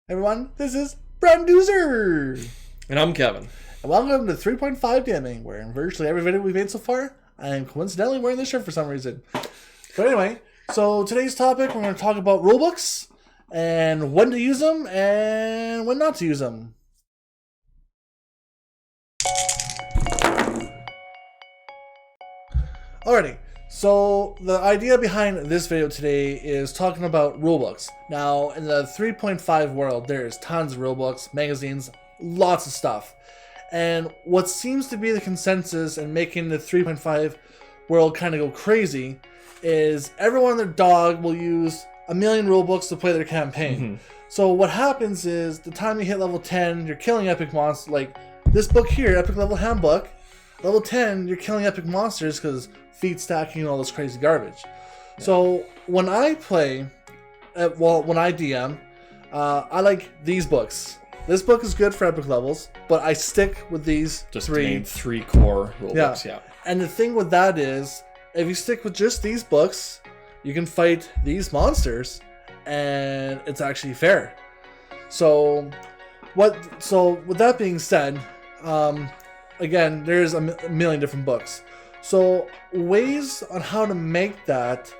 Everyone, this is Branduzer! And I'm Kevin. And welcome to 3.5 DMing, where in virtually every video we've made so far, I am coincidentally wearing this shirt for some reason. But anyway, so today's topic, we're going to talk about rulebooks, and when to use them, and when not to use them. Alrighty, so the idea behind this video today is talking about rulebooks. Now, in the 3.5 world, there's tons of rulebooks, magazines, lots of stuff. And what seems to be the consensus in making the 3.5 world kind of go crazy is everyone and their dog will use a million rulebooks to play their campaign. Mm-hmm. So what happens is the time you hit level 10, you're killing epic monsters. Like this book here, Epic Level Handbook, level 10, you're killing epic monsters because feat stacking and all this crazy garbage. Yeah. So when I play, when I DM, I like these books. This book is good for epic levels, but I stick with these three core rulebooks. Yeah. And the thing with that is, if you stick with just these books, you can fight these monsters, and it's actually fair. So with that being said, again, there's a million different books. So ways on how to make that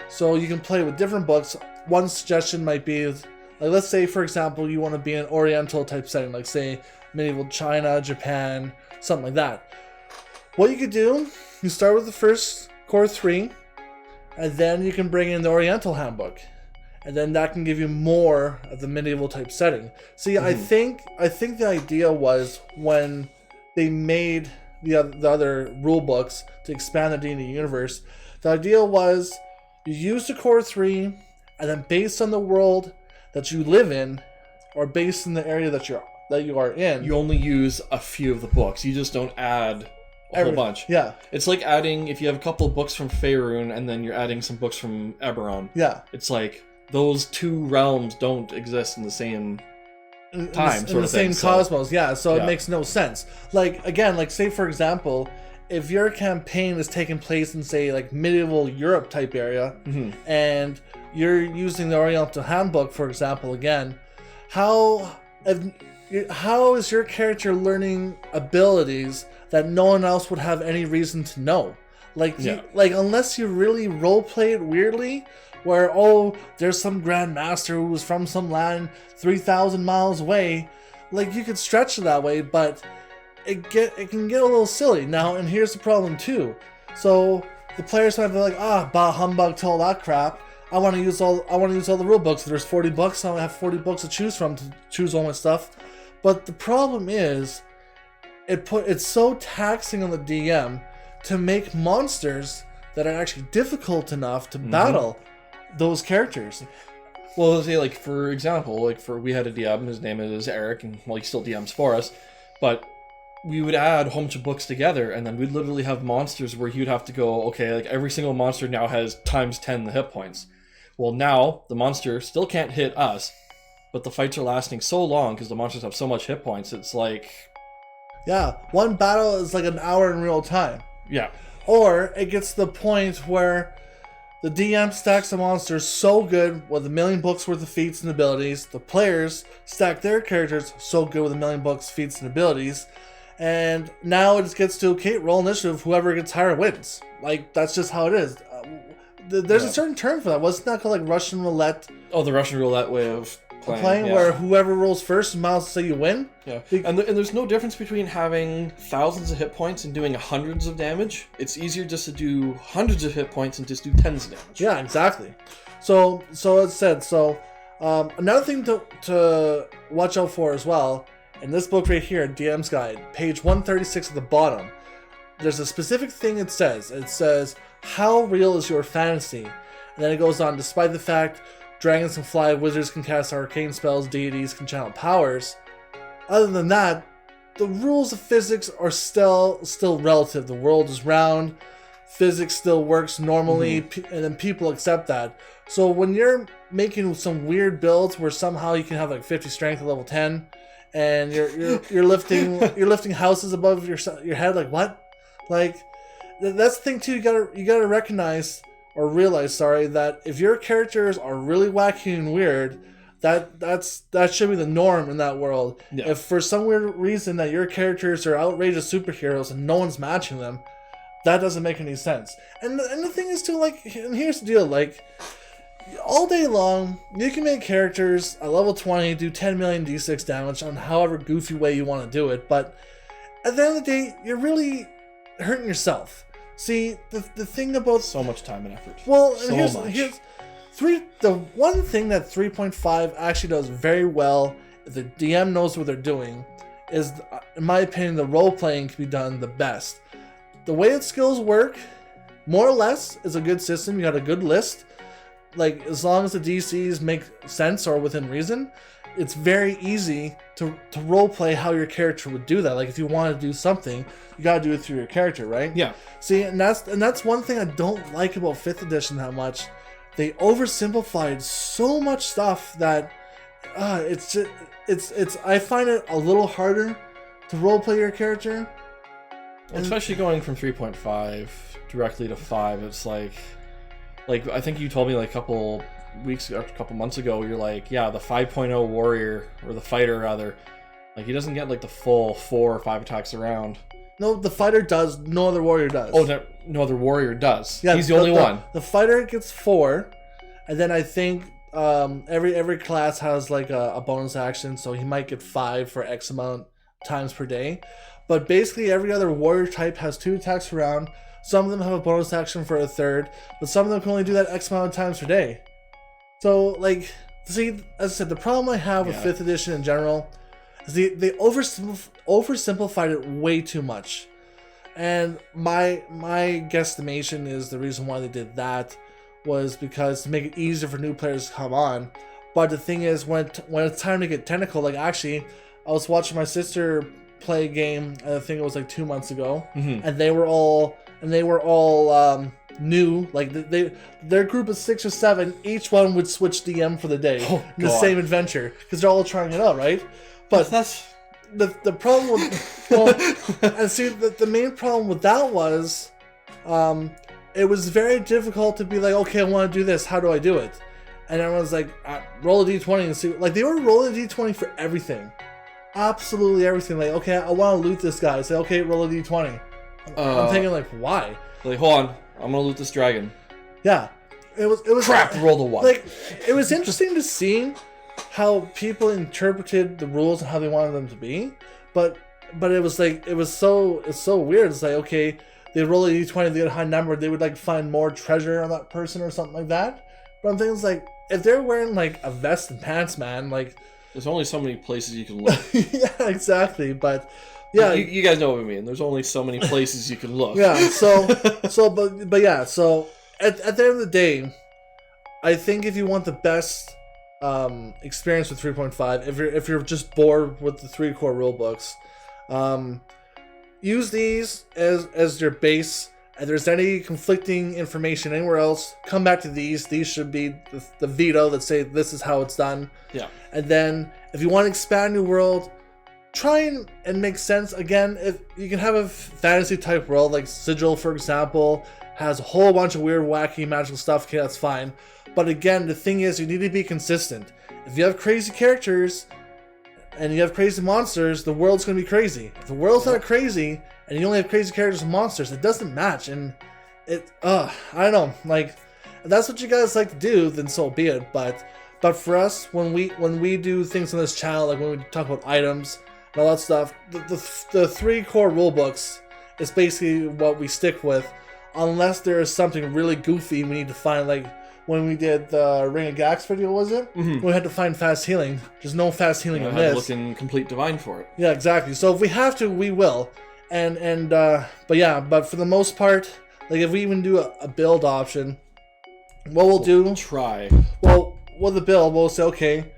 so you can play with different books. One suggestion might be, like, let's say, for example, you want to be in an Oriental type setting, like say medieval China, Japan, something like that. What you could do, you start with the first core 3, and then you can bring in the Oriental handbook, and then that can give you more of the medieval type setting. See, I think the idea was when they made the other rule books to expand the D&D universe, the idea was you use the core 3, and then based on the world that you live in, or based in the area that you are in, you only use a few of the books. You just don't add a whole bunch. Yeah. It's like adding, if you have a couple of books from Faerun and then you're adding some books from Eberron. Yeah. It's like those two realms don't exist in the same time, in the same cosmos. Yeah, so it makes no sense. Like, again, like say for example, if your campaign is taking place in, say, like medieval Europe type area, and you're using the Oriental Handbook, for example, again, how is your character learning abilities that no one else would have any reason to know? Like, unless you really roleplay it weirdly, where, oh, there's some Grand Master who was from some land 3,000 miles away, like, you could stretch it that way, but it can get a little silly. Now, and here's the problem too. So the players might be like, bah humbug to all that crap. I want to use all the rule books. There's 40 books. I have 40 books to choose from to choose all my stuff. But the problem is, it's so taxing on the DM to make monsters that are actually difficult enough to battle those characters. Well, let's say, like, for example, we had a DM, his name is Eric, and well, he still DMs for us, but we would add a whole bunch of books together, and then we'd literally have monsters where you'd have to go, okay, like every single monster now has times 10 the hit points. Well, now the monster still can't hit us, but the fights are lasting so long because the monsters have so much hit points. It's like, yeah, one battle is like an hour in real time. Yeah. Or it gets to the point where the DM stacks the monsters so good with a million books worth of feats and abilities. The players stack their characters so good with a million books, feats, and abilities. And now it just gets to, okay, roll initiative. Whoever gets higher wins. Like, that's just how it is. There's a certain term for that. Wasn't that called, like, Russian roulette? Oh, the Russian roulette way of playing, where whoever rolls first miles to say you win. Yeah, and there's no difference between having thousands of hit points and doing hundreds of damage. It's easier just to do hundreds of hit points and just do tens of damage. Yeah, exactly. So as said, another thing to watch out for as well, in this book right here, DM's Guide, page 136 at the bottom, there's a specific thing it says. It says, how real is your fantasy? And then it goes on, despite the fact dragons can fly, wizards can cast arcane spells, deities can channel powers. Other than that, the rules of physics are still relative. The world is round, physics still works normally, and then people accept that. So when you're making some weird builds where somehow you can have like 50 strength at level 10, and you're lifting houses above your head, like what? Like, that's the thing too. You gotta recognize or realize, that if your characters are really wacky and weird, That should be the norm in that world. Yeah. If for some weird reason that your characters are outrageous superheroes and no one's matching them, that doesn't make any sense. And the thing is too, like, and here's the deal, like, all day long you can make characters at level 20 do 10 million d6 damage on however goofy way you want to do it, but at the end of the day, you're really hurting yourself. See, the thing about So much time and effort. well, So and much. here's the one thing that 3.5 actually does very well, if the DM knows what they're doing, is, in my opinion, the role playing can be done the best. The way its skills work, more or less, is a good system. You got a good list. Like, as long as the DCs make sense or within reason, it's very easy to role play how your character would do that. Like, if you want to do something, you gotta do it through your character, right? Yeah. See, and that's one thing I don't like about 5th edition that much. They oversimplified so much stuff that it's just it's I find it a little harder to roleplay your character. Especially going from 3.5 directly to 5, it's like I think you told me like a couple months ago, you're like, yeah, the 5.0 warrior, or the fighter rather, like he doesn't get like the full 4 or 5 attacks around. No, the fighter does. No other warrior does. Oh, no other warrior does. Yeah, he's the only one. The fighter gets 4, and then I think every class has like a bonus action, so he might get 5 for X amount times per day. But basically, every other warrior type has 2 attacks per round. Some of them have a bonus action for a 3rd, but some of them can only do that X amount of times per day. So, like, see, as I said, the problem I have with 5th edition in general is they oversimplified it way too much. And my guesstimation is the reason why they did that was because to make it easier for new players to come on. But the thing is, when it's time to get technical, like, actually, I was watching my sister play a game, I think it was like 2 months ago, and they were all new. Like, their group of 6 or 7, each one would switch DM for the day in the same adventure because they're all trying it out, right? But that's the problem with and see, the main problem with that was it was very difficult to be like, okay, I want to do this, how do I do it? And everyone's like, roll a d20 and see. Like, they were rolling a d20 for everything, absolutely everything. Like, okay, I want to loot this guy, say, okay, roll a d20. I'm thinking, like, why? Like, hold on, I'm gonna loot this dragon. Yeah, it was Crap, roll the 1. Like, it was interesting to see how people interpreted the rules and how they wanted them to be, but it was like, it's so weird. It's like, okay, they roll a d20, they get a high number, they would like find more treasure on that person or something like that. But I'm thinking, it's like, if they're wearing like a vest and pants, man, like, there's only so many places you can look. yeah, exactly. But yeah, you guys know what I mean. There's only so many places you can look. Yeah. But yeah. So at the end of the day, I think if you want the best experience with 3.5, if you're just bored with the 3 core rule books, use these as your base. If there's any conflicting information anywhere else, come back to these. These should be the veto that say this is how it's done. Yeah. And then if you want to expand your world, try and make sense. Again, if you can have a fantasy type world, like Sigil, for example, has a whole bunch of weird, wacky, magical stuff. Okay, that's fine. But again, the thing is, you need to be consistent. If you have crazy characters and you have crazy monsters, the world's going to be crazy. If the world's not crazy and you only have crazy characters and monsters, it doesn't match. And I don't know. Like, if that's what you guys like to do, then so be it. But for us, when we do things on this channel, like when we talk about items and all that stuff, the 3 core rule books is basically what we stick with, unless there is something really goofy we need to find. Like when we did the Ring of Gax video, was it? Mm-hmm. We had to find fast healing. There's no fast healing in this. I had to look in Complete Divine for it. Yeah, exactly. So if we have to, we will. But for the most part, like if we even do a build option, what we'll do... Try. Well, with the build, we'll say, okay,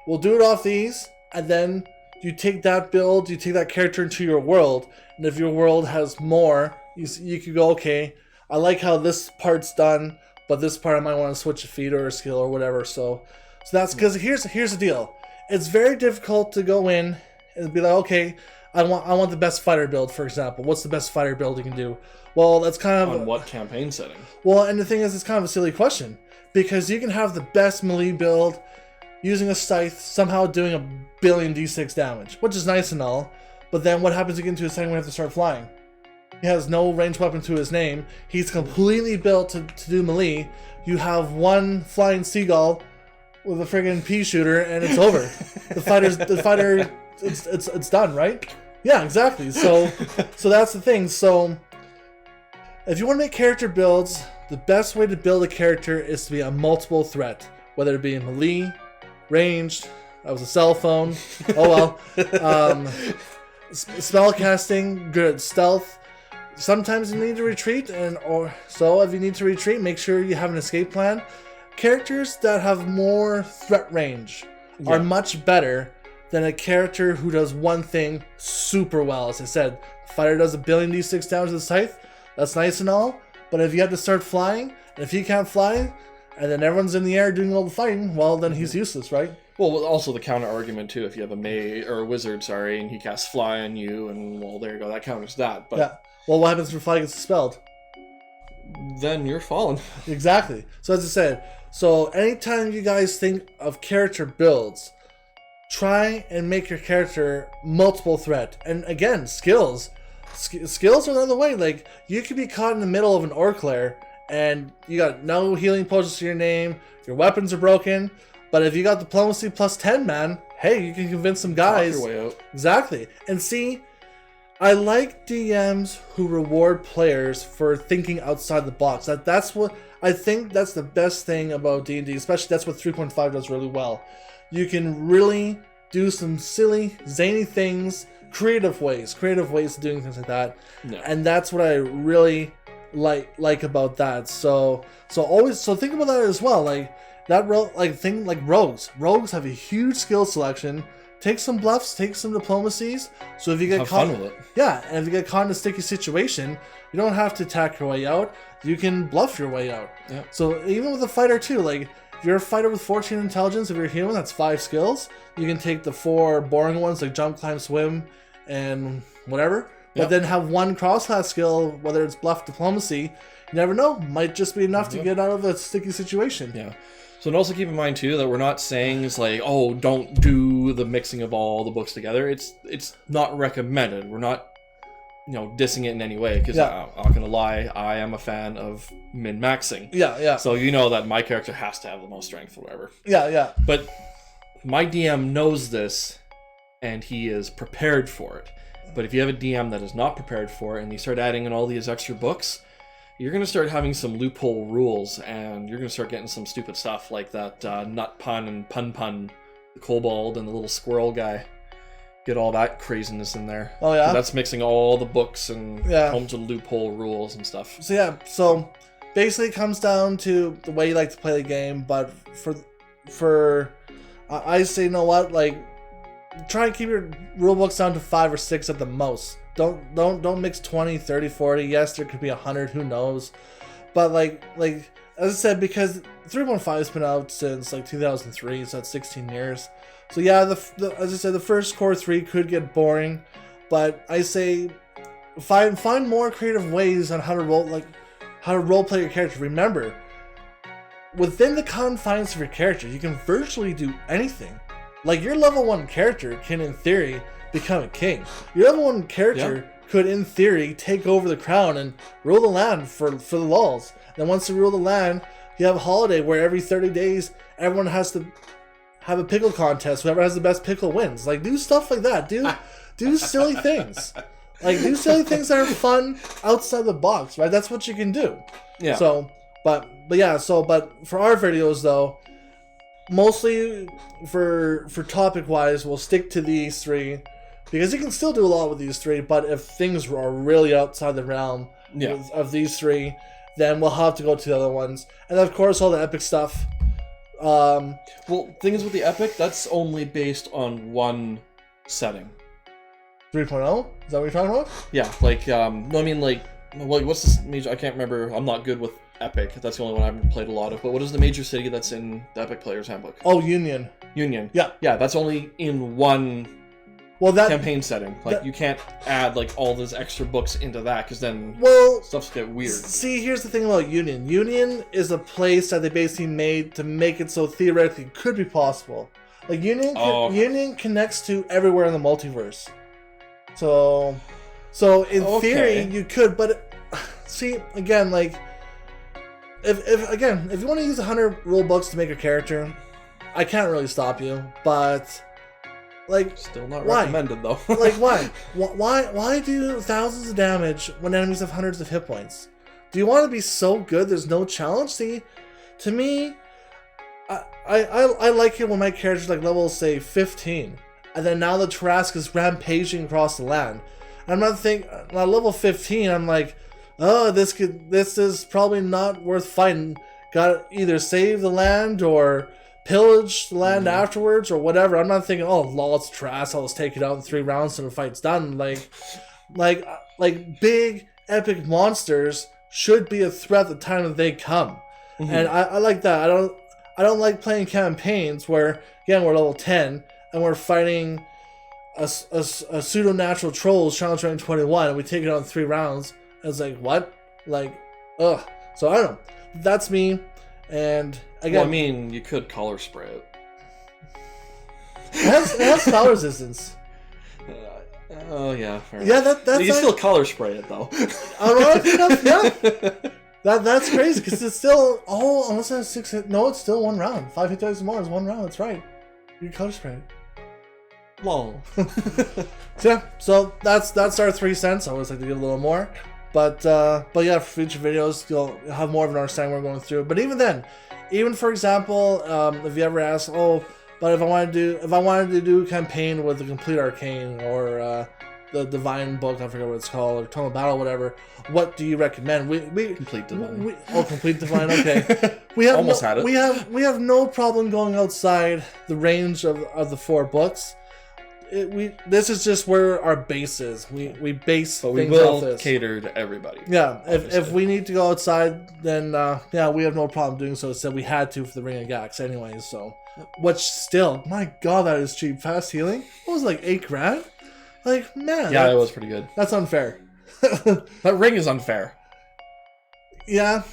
we'll do it off these, and then you take that build, you take that character into your world, and if your world has more, you could go, okay, I like how this part's done, but this part I might want to switch a feat or a skill or whatever. So that's because here's the deal. It's very difficult to go in and be like, okay, I want the best fighter build, for example. What's the best fighter build you can do? Well, that's kind of... On what campaign setting? Well, and the thing is, it's kind of a silly question. Because you can have the best melee build, using a scythe, somehow doing a billion d6 damage, which is nice and all. But then what happens to get into a setting where you have to start flying? He has no ranged weapon to his name. He's completely built to do melee. You have one flying seagull with a friggin' pea shooter, and it's over. the fighter, it's done, right? Yeah, exactly. So that's the thing. So if you want to make character builds, the best way to build a character is to be a multiple threat, whether it be melee, ranged. That was a cell phone. Oh well. Spell casting, good at stealth. Sometimes you need to retreat, so if you need to retreat, make sure you have an escape plan. Characters that have more threat range are much better than a character who does one thing super well. As I said, fighter does a billion d6 damage to the scythe. That's nice and all, but if you have to start flying, and if he can't fly, and then everyone's in the air doing all the fighting, well, then he's useless, right? Well, also the counter argument too. If you have a mage or a wizard, and he casts fly on you, and well, there you go. That counters that. But yeah. Well, what happens if fly gets dispelled? Then you're fallen. Exactly. So as I said, so anytime you guys think of character builds, try and make your character multiple threat. And again, skills. Skills are another way. Like, you could be caught in the middle of an orc lair, and you got no healing potions to your name, your weapons are broken, but if you got diplomacy plus 10, man, hey, you can convince some guys. Talk your way out. Exactly. And see, I like DMs who reward players for thinking outside the box. That's what I think. That's the best thing about D&D, especially that's what 3.5 does really well. You can really do some silly, zany things, creative ways of doing things like that. No. And that's what I really like about that. So think about that as well. Like that thing like rogues. Rogues have a huge skill selection. Take some bluffs, take some diplomacies. So if you get Have caught, fun with it. yeah, and if you get caught in a sticky situation, you don't have to attack your way out. You can bluff your way out. Yeah. So even with a fighter too, like if you're a fighter with 14 intelligence, if you're human, that's 5 skills. You can take the 4 boring ones like jump, climb, swim, and whatever. But then have 1 cross-class skill, whether it's bluff, diplomacy. You never know. Might just be enough to get out of a sticky situation. Yeah. So and also keep in mind too that we're not saying it's like, oh, don't do the mixing of all the books together. It's not recommended. We're not, dissing it in any way, because I'm not gonna lie, I am a fan of min-maxing. Yeah. So you know that my character has to have the most strength or whatever. Yeah. But my DM knows this, and he is prepared for it. But if you have a DM that is not prepared for it, and you start adding in all these extra books, you're going to start having some loophole rules, and you're going to start getting some stupid stuff like that nut pun and pun, the kobold and the little squirrel guy. Get all that craziness in there. Oh, yeah? That's mixing all the books and home to loophole rules and stuff. So basically it comes down to the way you like to play the game, but for I say, you know what, like, try and keep your rule books down to 5 or 6 at the most. Don't mix 20, 30, 40. Yes, there could be 100, who knows. But like as I said, because 3.5 has been out since like 2003, so that's 16 years. So yeah, as I said, the first core 3 could get boring, but I say find more creative ways on how to role play your character. Remember, within the confines of your character, you can virtually do anything. Like, your level 1 character can, in theory, become a king. Your level 1 character could, in theory, take over the crown and rule the land for the lulz. And once you rule the land, you have a holiday where every 30 days, everyone has to have a pickle contest. Whoever has the best pickle wins. Like, do stuff like that. Do silly things. Like, do silly things that are fun outside the box, right? That's what you can do. Yeah. But for our videos, though, mostly for topic wise, we'll stick to these 3 because you can still do a lot with these 3. But if things are really outside the realm of these 3, then we'll have to go to the other ones. And of course, all the epic stuff. Well, thing is with the epic, that's only based on one setting. 3.0? Is that what you're talking about? Yeah, like no, I mean like what's this major? I can't remember. I'm not good with Epic. That's the only one I haven't played a lot of. But what is the major city that's in the Epic Player's Handbook? Oh, Union. Union. Yeah. Yeah, that's only in one Well, that campaign setting. Like, you can't add like all those extra books into that, because then stuff's get weird. See, here's the thing about Union. Union is a place that they basically made to make it so theoretically it could be possible. Like Union connects to everywhere in the multiverse. So in theory you could, but see, again, like if you want to use 100 rule books to make a character, I can't really stop you, but like, still not recommended though. Like, why do thousands of damage when enemies have hundreds of hit points? Do you want to be so good there's no challenge? See, to me, I like it when my character's like level, say, 15, and then now the Tarrasque is rampaging across the land. And I'm not thinking, at level 15, I'm like, oh, this is probably not worth fighting. Gotta either save the land or pillage the land afterwards or whatever. I'm not thinking, oh, lol, it's Tarrasque, I'll just take it out in 3 rounds and the fight's done. Like big epic monsters should be a threat at the time that they come. And I like that. I don't like playing campaigns where, again, we're level 10 and we're fighting a pseudo-natural trolls challenge rank 21 and we take it out in 3 rounds. And it's like, what? Like, ugh. So I don't know. That's me. And again, well, I mean, you could color spray it. It has spell resistance. Oh yeah. Fair yeah, that's. You still color spray it though. Ironically enough, yeah. That's crazy because it's still unless it has 6 hit. No, it's still 1 round. 5 hit dice or more is 1 round. That's right. You can color spray it. Lol. So that's our 3 cents. I always like to give a little more. But yeah, for future videos, you'll have more of an understanding what we're going through. But even then, for example, if you ever ask, but if I wanted to do a campaign with the Complete Arcane or the Divine book, I forget what it's called, or Tome of Battle, whatever, what do you recommend? We Complete Divine. Complete Divine. Okay, we have almost had it. We have no problem going outside the range of the 4 books. This is just where our base is. We base but we things will off this. cater to everybody. Yeah, if we need to go outside, then yeah, we have no problem doing so. Said we had to for the Ring of Gax anyways. So, which still, my God, that is cheap. Fast healing. What was it, like $8,000? Like, man. Yeah, it was pretty good. That's unfair. That ring is unfair. Yeah.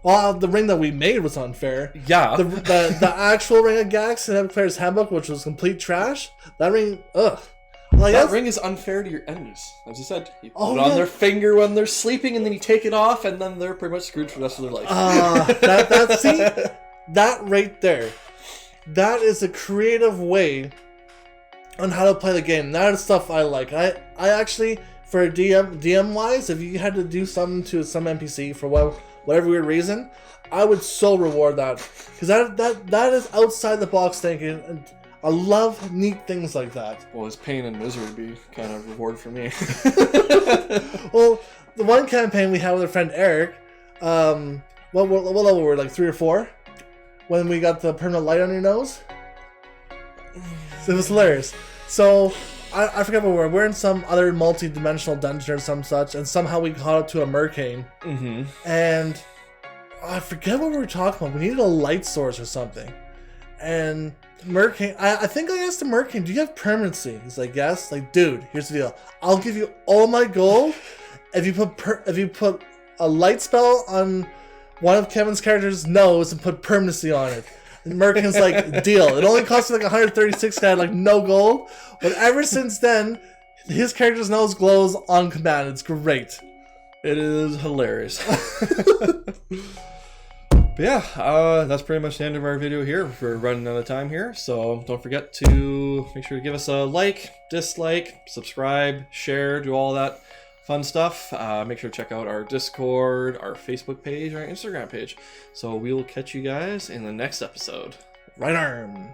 Well, the ring that we made was unfair. Yeah. The actual Ring of Gax in Epic Player's Handbook, which was complete trash. That ring, ugh. Like, that ring is unfair to your enemies. As you said, you put it on their finger when they're sleeping, and then you take it off, and then they're pretty much screwed for the rest of their life. See, that right there, that is a creative way on how to play the game. That is stuff I like. I actually, for DM wise, if you had to do something to some NPC for whatever weird reason, I would so reward that, because that is outside the box thinking, and I love neat things like that. Well, his pain and misery would be kind of reward for me. Well, the one campaign we had with our friend Eric, what level were we, like 3 or 4? When we got the permanent light on your nose? It was hilarious. So, I forget where we were. We're in some other multi-dimensional dungeon or some such, and somehow we caught up to a mercane. And I forget what we were talking about. We needed a light source or something. And mercane, I think I asked the mercane, do you have permanency? He's like, yes. Like, dude, here's the deal. I'll give you all my gold if you put a light spell on one of Kevin's characters' nose and put permanency on it. And Merkin's like, deal. It only cost me like 136, I had like no gold. But ever since then, his character's nose glows on command. It's great. It is hilarious. But yeah, that's pretty much the end of our video here. We're running out of time here, so don't forget to make sure to give us a like, dislike, subscribe, share, do all that fun stuff. Make sure to check out our Discord, our Facebook page, our Instagram page. So we will catch you guys in the next episode. Right arm.